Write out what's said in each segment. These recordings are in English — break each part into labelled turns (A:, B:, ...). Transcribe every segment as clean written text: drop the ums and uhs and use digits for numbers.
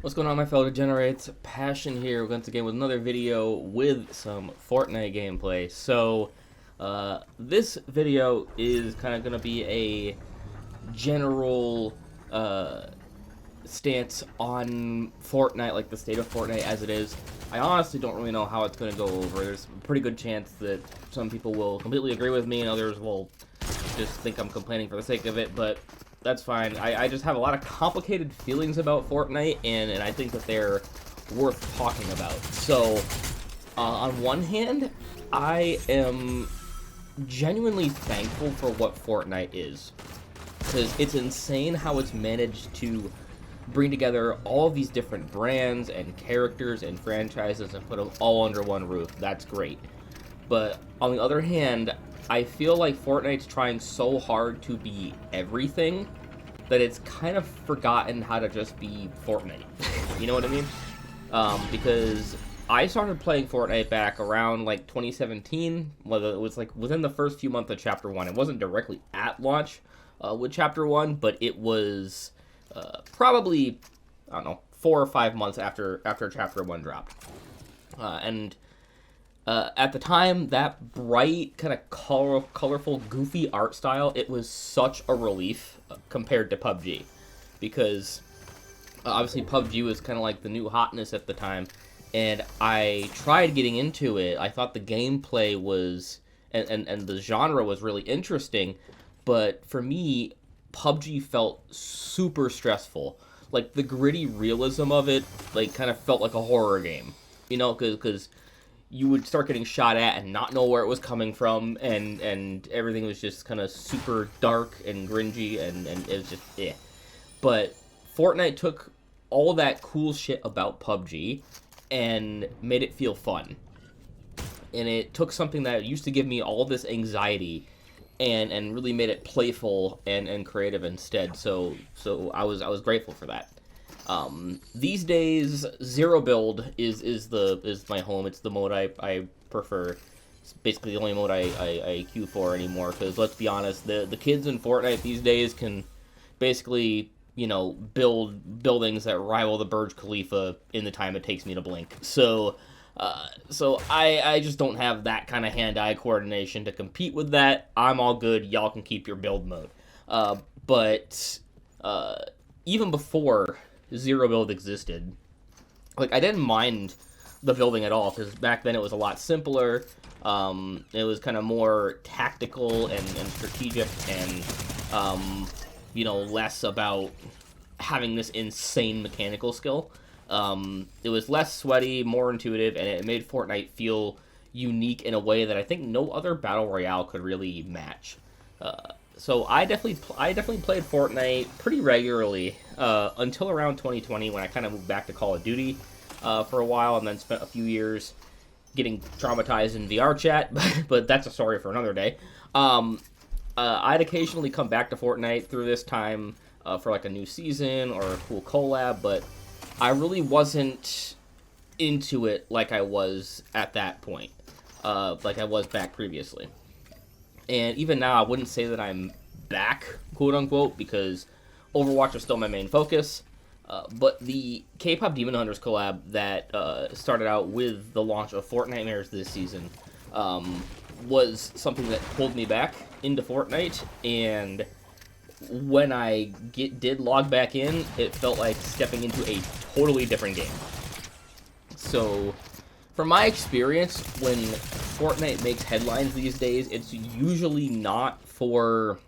A: What's going on, my fellow degenerates? Passion here once again with another video with some Fortnite gameplay. This video is kind of going to be a general stance on Fortnite, like the state of Fortnite as it is. I honestly don't really know how it's going to go over. There's a pretty good chance that some people will completely agree with me and others will just think I'm complaining for the sake of it, but that's fine. I just have a lot of complicated feelings about Fortnite, and I think that they're worth talking about. So, on one hand, I am genuinely thankful for what Fortnite is, because it's insane how it's managed to bring together all of these different brands and characters and franchises and put them all under one roof. That's great. But on the other hand, I feel like Fortnite's trying so hard to be everything that it's kind of forgotten how to just be Fortnite. You know what I mean? Because I started playing Fortnite back around like 2017, whether it was like within the first few months of Chapter 1. It wasn't directly at launch with Chapter 1, but it was probably, I don't know, 4 or 5 months after Chapter 1 dropped. At the time, that bright, kind of colorful, goofy art style, it was such a relief compared to PUBG. Because, obviously, PUBG was kind of like the new hotness at the time. And I tried getting into it. I thought the gameplay was, and the genre was really interesting. But for me, PUBG felt super stressful. Like, the gritty realism of it, like, kind of felt like a horror game. You know, because you would start getting shot at and not know where it was coming from, and everything was just kind of super dark and gringy, and it was just, eh. But Fortnite took all that cool shit about PUBG and made it feel fun. And it took something that used to give me all this anxiety and really made it playful and creative instead. So I was grateful for that. These days, zero build is my home. It's the mode I prefer. It's basically the only mode I queue for anymore, because let's be honest, the kids in Fortnite these days can basically, you know, build buildings that rival the Burj Khalifa in the time it takes me to blink. So I just don't have that kind of hand-eye coordination to compete with that. I'm all good. Y'all can keep your build mode. But even before zero build existed, like, I didn't mind the building at all, because back then it was a lot simpler. It was kind of more tactical and strategic, and you know, less about having this insane mechanical skill. It was less sweaty, more intuitive, and it made Fortnite feel unique in a way that I think no other battle royale could really match. So I definitely played Fortnite pretty regularly until around 2020, when I kind of moved back to Call of Duty for a while, and then spent a few years getting traumatized in VR chat, but that's a story for another day. I'd occasionally come back to Fortnite through this time for like a new season or a cool collab, but I really wasn't into it like I was at that point, like I was back previously. And even now, I wouldn't say that I'm back, quote-unquote, because Overwatch is still my main focus. But the K-pop Demon Hunters collab that started out with the launch of Fortnite this season was something that pulled me back into Fortnite. And when I did log back in, it felt like stepping into a totally different game. So, from my experience, when Fortnite makes headlines these days, it's usually not for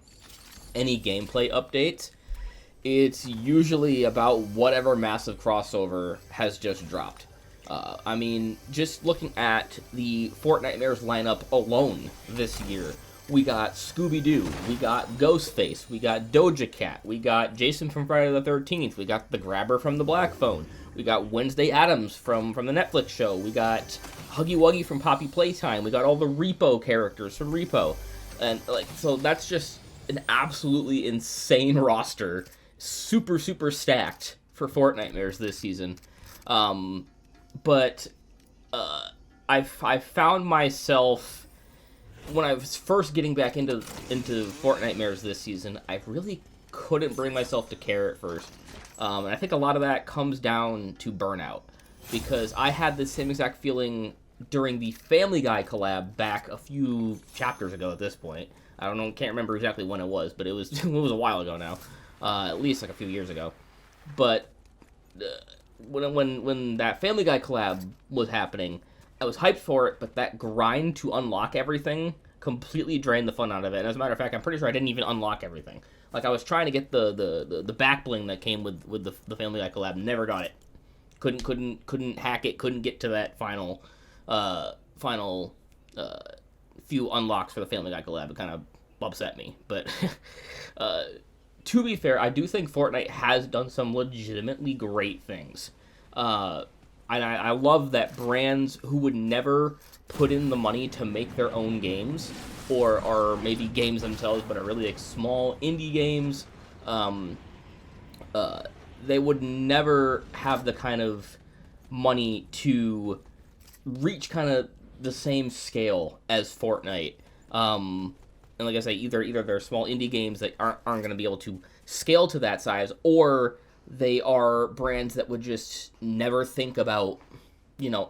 A: any gameplay updates. It's usually about whatever massive crossover has just dropped. I mean, just looking at the Fortnitemares lineup alone this year, we got Scooby-Doo, we got Ghostface, we got Doja Cat, we got Jason from Friday the 13th, we got the Grabber from the Black Phone, we got Wednesday Addams from the Netflix show, we got Huggy Wuggy from Poppy Playtime, we got all the Repo characters from Repo, and like, so that's just an absolutely insane roster, super stacked for Fortnitemares this season. But I found myself, when I was first getting back into Fortnitemares this season, I really couldn't bring myself to care at first. And I think a lot of that comes down to burnout, because I had the same exact feeling during the Family Guy collab back a few chapters ago at this point. I don't know, can't remember exactly when it was, but it was it was a while ago now, at least like a few years ago. But when that Family Guy collab was happening, I was hyped for it, but that grind to unlock everything completely drained the fun out of it. And as a matter of fact, I'm pretty sure I didn't even unlock everything. Like, I was trying to get the back bling that came with the Family Guy collab, never got it. Couldn't hack it, couldn't get to that final few unlocks for the Family Guy collab. It kind of upset me. But to be fair, I do think Fortnite has done some legitimately great things. And I love that brands who would never put in the money to make their own games, or maybe games themselves, but are really like small indie games, they would never have the kind of money to reach kind of the same scale as Fortnite. And like I say, either they're small indie games that aren't going to be able to scale to that size, or they are brands that would just never think about,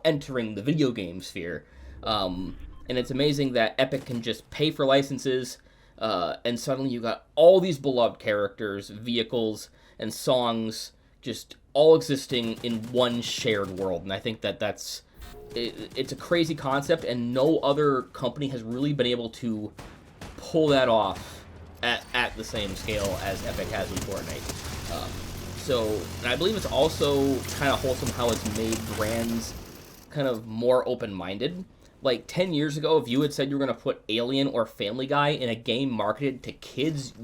A: entering the video game sphere. And it's amazing that Epic can just pay for licenses, and suddenly you got all these beloved characters, vehicles, and songs just all existing in one shared world. And I think it's a crazy concept, and no other company has really been able to pull that off at the same scale as Epic has with Fortnite. And I believe it's also kind of wholesome how it's made brands kind of more open-minded. Like 10 years ago, if you had said you were going to put Alien or Family Guy in a game marketed to kids,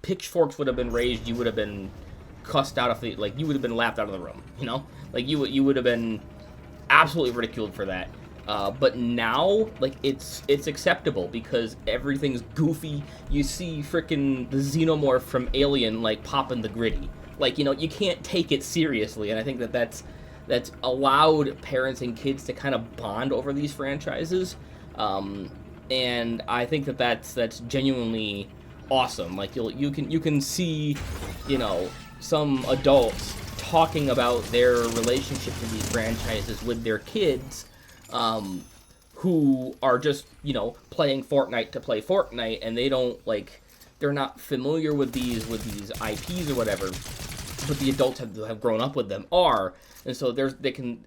A: pitchforks would have been raised, you would have been cussed out of you would have been laughed out of the room, you would have been absolutely ridiculed for that. But now, it's acceptable because everything's goofy. You see frickin' the xenomorph from Alien, popping the gritty. You can't take it seriously, and I think that's allowed parents and kids to kind of bond over these franchises. And I think that's genuinely awesome. You can see, some adults talking about their relationship to these franchises with their kids, who are just, playing Fortnite to play Fortnite, and they're not familiar with these IPs or whatever, but the adults have grown up with them and so they can,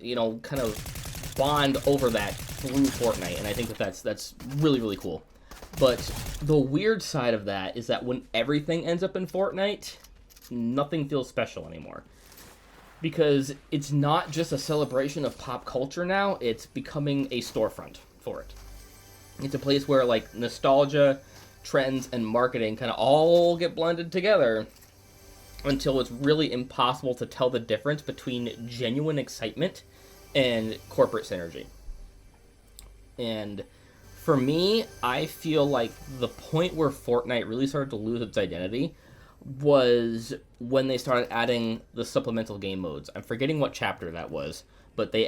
A: kind of bond over that through Fortnite, and I think that's really, really cool. But the weird side of that is that when everything ends up in Fortnite, nothing feels special anymore. Because it's not just a celebration of pop culture now, it's becoming a storefront for it. It's a place where, nostalgia, trends, and marketing kind of all get blended together until it's really impossible to tell the difference between genuine excitement and corporate synergy. And for me, I feel like the point where Fortnite really started to lose its identity was when they started adding the supplemental game modes. I'm forgetting what chapter that was, but they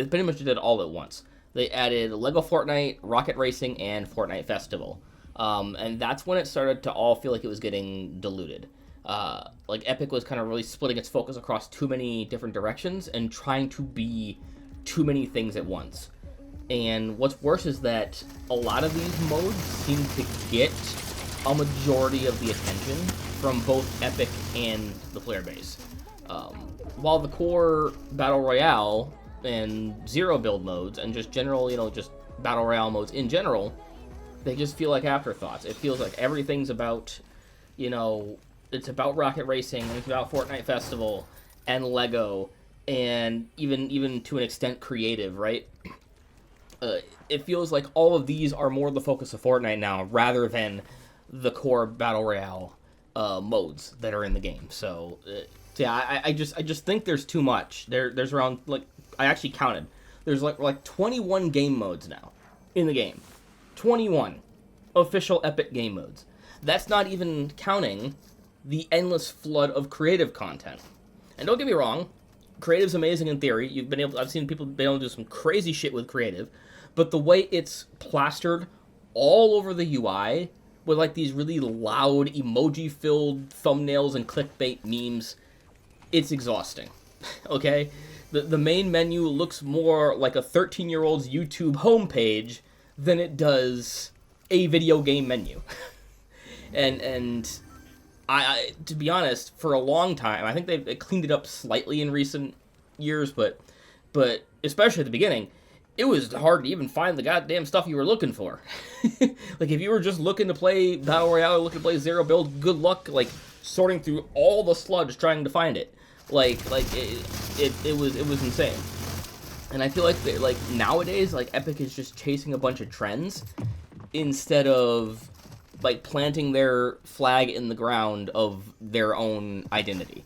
A: pretty much did it all at once. They added Lego Fortnite, Rocket Racing, and Fortnite Festival. And that's when it started to all feel like it was getting diluted. Epic was kind of really splitting its focus across too many different directions and trying to be too many things at once. And what's worse is that a lot of these modes seem to get a majority of the attention from both Epic and the player base. While the core Battle Royale and Zero build modes and just general, just Battle Royale modes in general, they just feel like afterthoughts. It feels like everything's about, it's about Rocket Racing, and it's about Fortnite Festival and Lego, and even to an extent creative, right? It feels like all of these are more the focus of Fortnite now, rather than the core Battle Royale modes that are in the game. So I just think there's too much. There's around, I actually counted. There's like 21 game modes now in the game. 21 official Epic game modes. That's not even counting the endless flood of creative content. And don't get me wrong, creative's amazing in theory. I've seen people be able to do some crazy shit with creative, but the way it's plastered all over the UI with these really loud emoji-filled thumbnails and clickbait memes, it's exhausting. Okay? The main menu looks more like a 13-year-old's YouTube homepage than it does a video game menu. and I to be honest, for a long time, I think they cleaned it up slightly in recent years, but especially at the beginning, it was hard to even find the goddamn stuff you were looking for. Like, if you were just looking to play Battle Royale or looking to play Zero Build, good luck, like, sorting through all the sludge trying to find it. It was insane. And I feel like nowadays, like, Epic is just chasing a bunch of trends instead of, like, planting their flag in the ground of their own identity.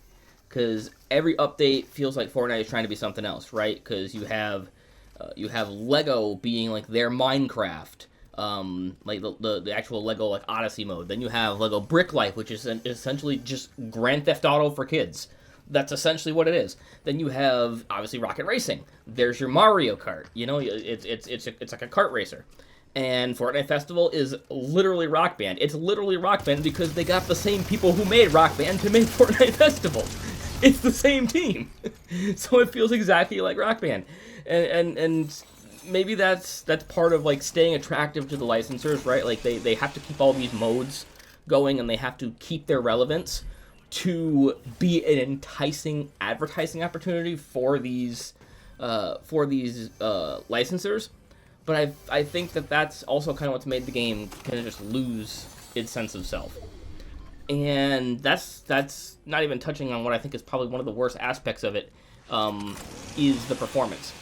A: Because every update feels like Fortnite is trying to be something else, right? Because you have Lego being like their Minecraft, like the actual Lego like Odyssey mode. Then you have Lego Brick Life, which is essentially just Grand Theft Auto for kids. That's essentially what it is. Then you have obviously Rocket Racing. There's your Mario Kart. You know, it's like a kart racer. And Fortnite Festival is literally Rock Band. It's literally Rock Band because they got the same people who made Rock Band to make Fortnite Festival. It's the same team. So it feels exactly like Rock Band. And maybe that's part of like staying attractive to the licensors, right? Like they have to keep all these modes going and they have to keep their relevance to be an enticing advertising opportunity for these licensors. But I think that's also kind of what's made the game kind of just lose its sense of self. And that's not even touching on what I think is probably one of the worst aspects of it, is the performance.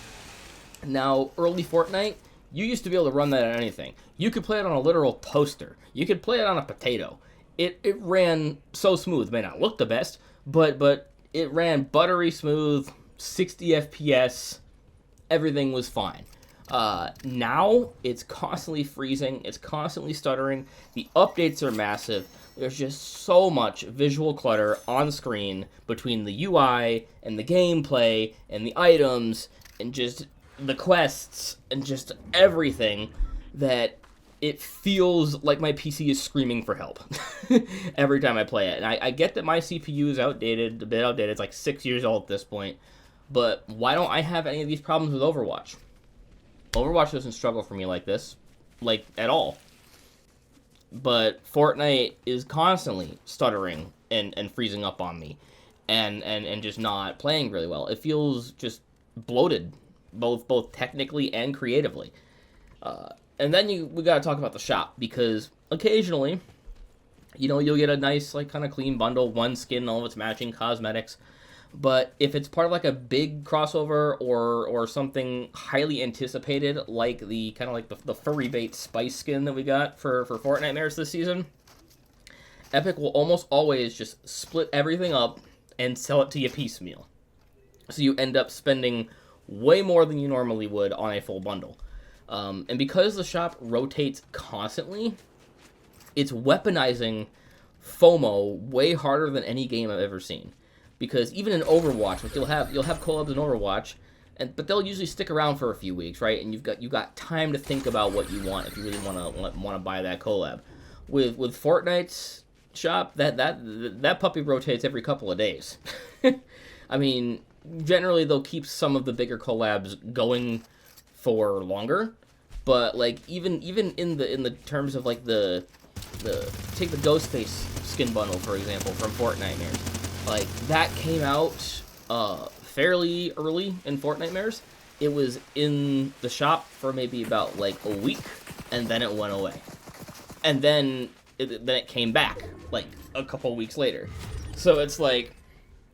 A: Now, early Fortnite, you used to be able to run that on anything. You could play it on a literal toaster. You could play it on a potato. It ran so smooth. It may not look the best, but it ran buttery smooth, 60 FPS. Everything was fine. Now, it's constantly freezing. It's constantly stuttering. The updates are massive. There's just so much visual clutter on screen between the UI and the gameplay and the items and just the quests and just everything that it feels like my PC is screaming for help every time I play it. And I get that my CPU is outdated, a bit outdated. It's like 6 years old at this point. But why don't I have any of these problems with Overwatch? Overwatch doesn't struggle for me like this, like, at all. But Fortnite is constantly stuttering and freezing up on me and just not playing really well. It feels just bloated, both technically and creatively. And then we gotta talk about the shop, because occasionally, you know, you'll get a nice, like, kind of clean bundle, one skin, all of its matching cosmetics. But if it's part of like a big crossover or something highly anticipated, like the kind of like the furry bait spice skin that we got for Fortnite Mares this season, Epic will almost always just split everything up and sell it to you piecemeal. So you end up spending way more than you normally would on a full bundle. And because the shop rotates constantly, it's weaponizing FOMO way harder than any game I've ever seen. Because even in Overwatch, like you'll have collabs in Overwatch, but they'll usually stick around for a few weeks, right? And you've got time to think about what you want if you really want to buy that collab. With Fortnite's shop, that puppy rotates every couple of days. I mean, generally they'll keep some of the bigger collabs going for longer, but like even in the terms of like the take the Ghostface skin bundle, for example, from Fortnite Mares. Like, that came out fairly early in Fortnite Mares. It was in the shop for maybe about, like, a week, and then it went away. And then it came back, like, a couple weeks later. So it's like,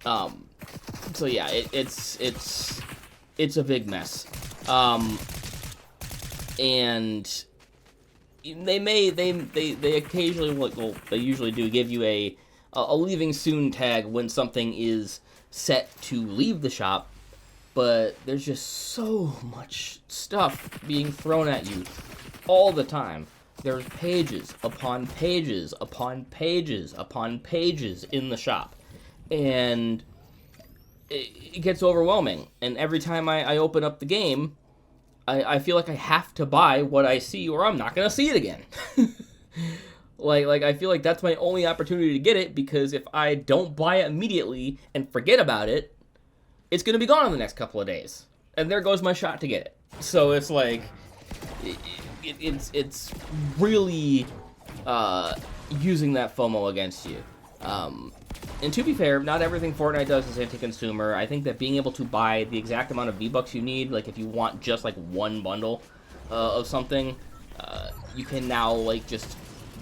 A: so yeah, it's a big mess. And they occasionally, well, they usually do give you a leaving soon tag when something is set to leave the shop, but there's just so much stuff being thrown at you all the time. There's pages upon pages upon pages upon pages in the shop, and it gets overwhelming. And every time I open up the game, I feel like I have to buy what I see or I'm not going to see it again. Like I feel like that's my only opportunity to get it, because if I don't buy it immediately and forget about it, it's going to be gone in the next couple of days. And there goes my shot to get it. So it's like, it's really using that FOMO against you. And to be fair, not everything Fortnite does is anti-consumer. I think that being able to buy the exact amount of V-Bucks you need, like if you want just like one bundle of something, you can now like just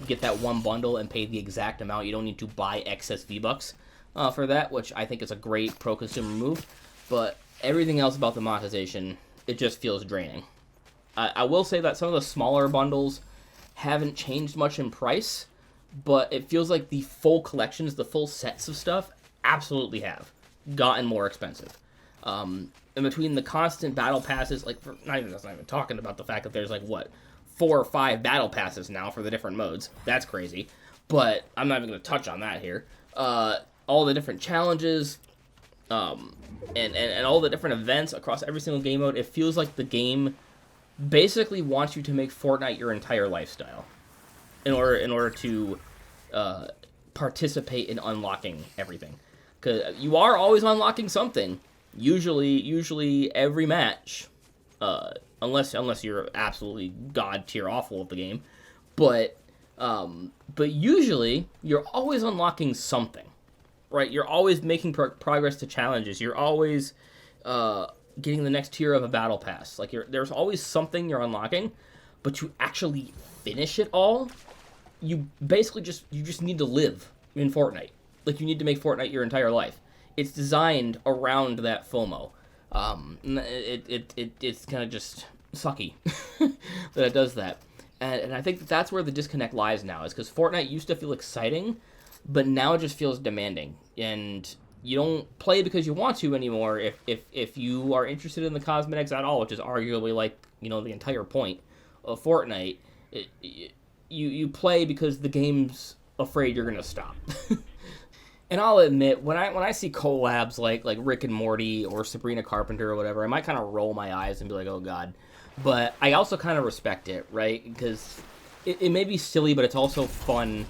A: get that one bundle and pay the exact amount. You don't need to buy excess V-Bucks for that, which I think is a great pro-consumer move. But everything else about the monetization, it just feels draining. I will say that some of the smaller bundles haven't changed much in price, but it feels like the full collections, the full sets of stuff, absolutely have gotten more expensive. And between the constant battle passes, like, that's not even talking about the fact that there's, like, what, 4 or 5 battle passes now for the different modes. That's crazy. But I'm not even going to touch on that here. All the different challenges, and all the different events across every single game mode, it feels like the game basically wants you to make Fortnite your entire lifestyle in order to participate in unlocking everything. Because you are always unlocking something. Usually every match, unless you're absolutely god tier awful at the game, but usually you're always unlocking something, right? You're always making progress to challenges. You're always getting the next tier of a battle pass. Like there's always something you're unlocking, but to actually finish it all, you basically just need to live in Fortnite. Like you need to make Fortnite your entire life. It's designed around that FOMO. It's kind of just sucky that it does that. And I think that's where the disconnect lies now, is because Fortnite used to feel exciting, but now it just feels demanding. And you don't play because you want to anymore if you are interested in the cosmetics at all, which is arguably like, the entire point of Fortnite. You play because the game's afraid you're going to stop. And I'll admit, when I see collabs like Rick and Morty or Sabrina Carpenter or whatever, I might kind of roll my eyes and be like, oh god. But I also kind of respect it, right? Because it may be silly, but it's also fun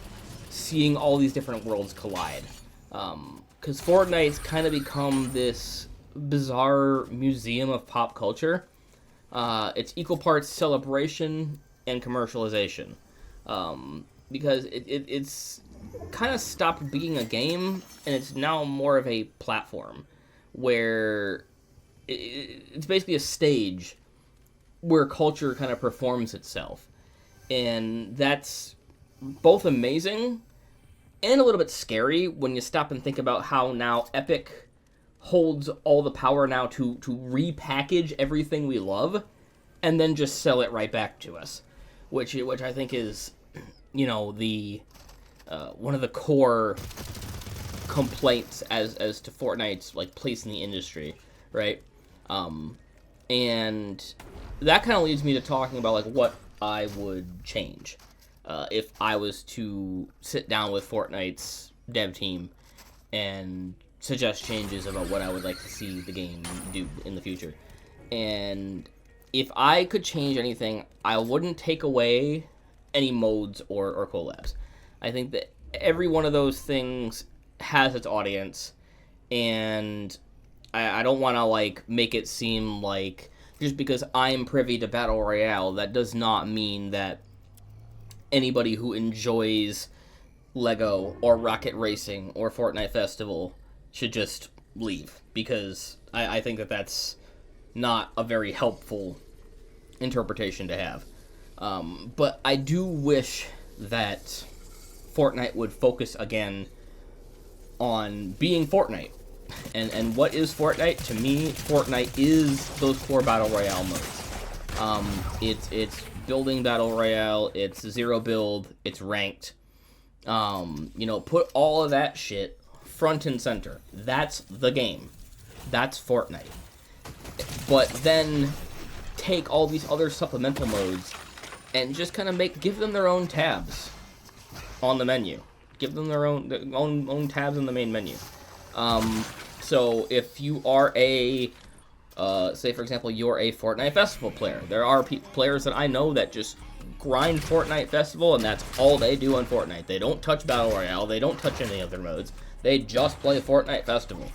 A: seeing all these different worlds collide. Because Fortnite's kind of become this bizarre museum of pop culture. It's equal parts celebration and commercialization. Because it's kind of stopped being a game, and it's now more of a platform where it's basically a stage where culture kind of performs itself. And that's both amazing and a little bit scary when you stop and think about how now Epic holds all the power now to repackage everything we love and then just sell it right back to us, which I think is, the one of the core complaints as to Fortnite's like place in the industry, right? And that kind of leads me to talking about like what I would change if I was to sit down with Fortnite's dev team and suggest changes about what I would like to see the game do in the future. And if I could change anything, I wouldn't take away any modes or collabs. I think that every one of those things has its audience, and I don't want to like make it seem like just because I'm privy to Battle Royale, that does not mean that anybody who enjoys Lego or Rocket Racing or Fortnite Festival should just leave, because I think that that's not a very helpful interpretation to have. But I do wish that Fortnite would focus again on being Fortnite. And what is Fortnite? To me, Fortnite is those core Battle Royale modes. It's building Battle Royale, it's zero build, it's ranked. Put all of that shit front and center. That's the game. That's Fortnite. But then take all these other supplemental modes and just kind of give them their own tabs on the menu. Give them their own tabs in the main menu. So if you are say for example, you're a Fortnite Festival player, there are players that I know that just grind Fortnite Festival, and that's all they do on Fortnite. They don't touch Battle Royale. They don't touch any other modes. They just play Fortnite Festival.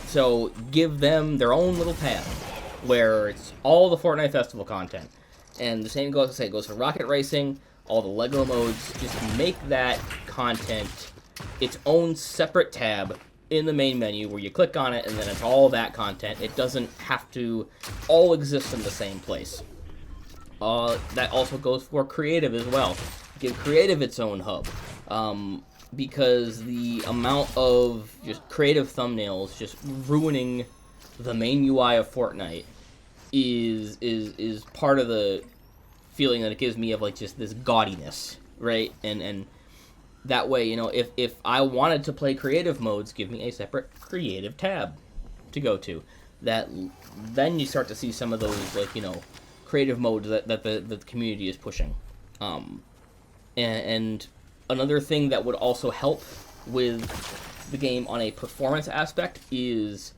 A: So give them their own little tab where it's all the Fortnite Festival content. And the same goes for Rocket Racing, all the LEGO modes. Just make that content its own separate tab in the main menu where you click on it and then it's all that content. It doesn't have to all exist in the same place. That also goes for creative as well. Give creative its own hub. Because the amount of just creative thumbnails just ruining the main UI of Fortnite is part of the feeling that it gives me of like just this gaudiness, right? And that way, you know, if I wanted to play creative modes, give me a separate creative tab to go to. Then you start to see some of those, like, you know, creative modes that the community is pushing. And another thing that would also help with the game on a performance aspect is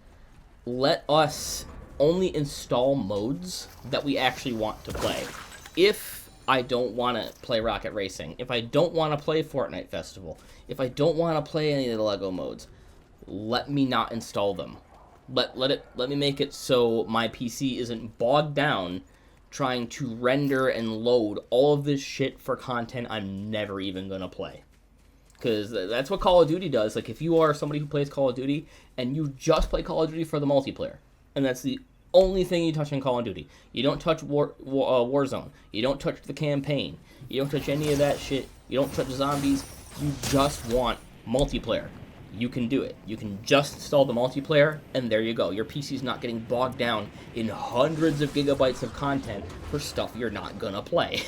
A: let us only install modes that we actually want to play. If I don't want to play Rocket Racing, if I don't want to play Fortnite Festival, if I don't want to play any of the LEGO modes, let me not install them. Let me make it so my PC isn't bogged down trying to render and load all of this shit for content I'm never even gonna play. Because that's what Call of Duty does. Like, if you are somebody who plays Call of Duty and you just play Call of Duty for the multiplayer, and that's the only thing you touch in Call of Duty. You don't touch Warzone. You don't touch the campaign. You don't touch any of that shit. You don't touch zombies. You just want multiplayer. You can do it. You can just install the multiplayer, and there you go. Your PC's not getting bogged down in hundreds of gigabytes of content for stuff you're not gonna play.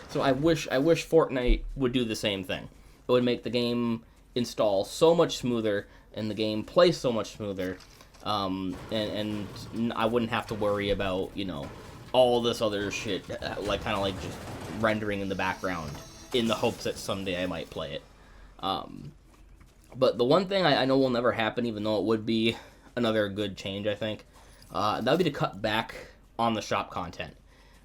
A: So I wish Fortnite would do the same thing. It would make the game install so much smoother, and the game play so much smoother. And I wouldn't have to worry about, you know, all this other shit, like kind of like just rendering in the background in the hopes that someday I might play it. But the one thing I know will never happen, even though it would be another good change, I think, that would be to cut back on the shop content.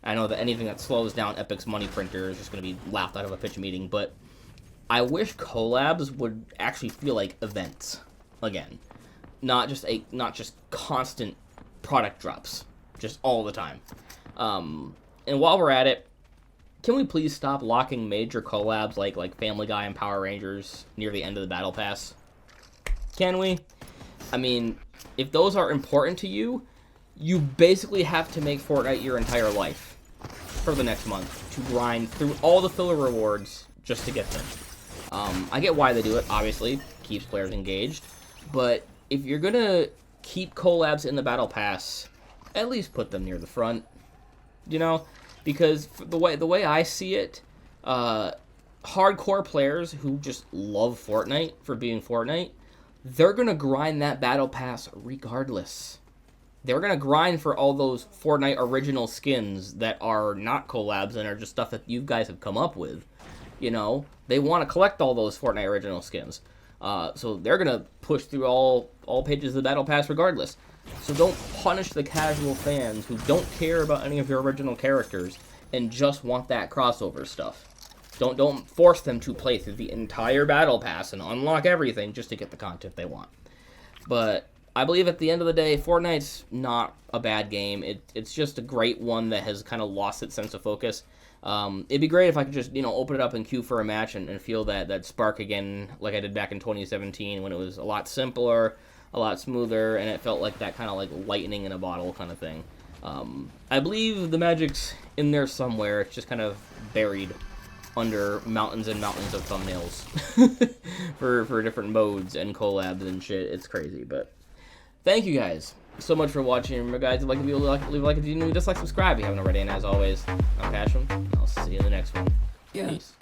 A: I know that anything that slows down Epic's money printer is just going to be laughed out of a pitch meeting, but I wish collabs would actually feel like events again. Not just constant product drops, just all the time. And while we're at it, can we please stop locking major collabs like Family Guy and Power Rangers near the end of the Battle Pass? Can we? I mean, if those are important to you, you basically have to make Fortnite your entire life for the next month to grind through all the filler rewards just to get them. I get why they do it, obviously, keeps players engaged, but if you're gonna keep collabs in the Battle Pass, at least put them near the front, you know? Because the way I see it, hardcore players who just love Fortnite for being Fortnite, they're gonna grind that Battle Pass regardless. They're gonna grind for all those Fortnite original skins that are not collabs and are just stuff that you guys have come up with. You know, they want to collect all those Fortnite original skins. So they're going to push through all pages of the Battle Pass regardless. So don't punish the casual fans who don't care about any of your original characters and just want that crossover stuff. Don't force them to play through the entire Battle Pass and unlock everything just to get the content they want. But I believe at the end of the day, Fortnite's not a bad game. It's just a great one that has kind of lost its sense of focus. It'd be great if I could just, you know, open it up and queue for a match and feel that spark again like I did back in 2017 when it was a lot simpler, a lot smoother, and it felt like that kind of like lightning in a bottle kind of thing. I believe the magic's in there somewhere. It's just kind of buried under mountains and mountains of thumbnails for different modes and collabs and shit. It's crazy, but thank you guys so much for watching. Remember, guys, if you like, leave a like if you're new, dislike, subscribe if you haven't already, and as always, I'm Passion. I'll see you in the next one. Peace.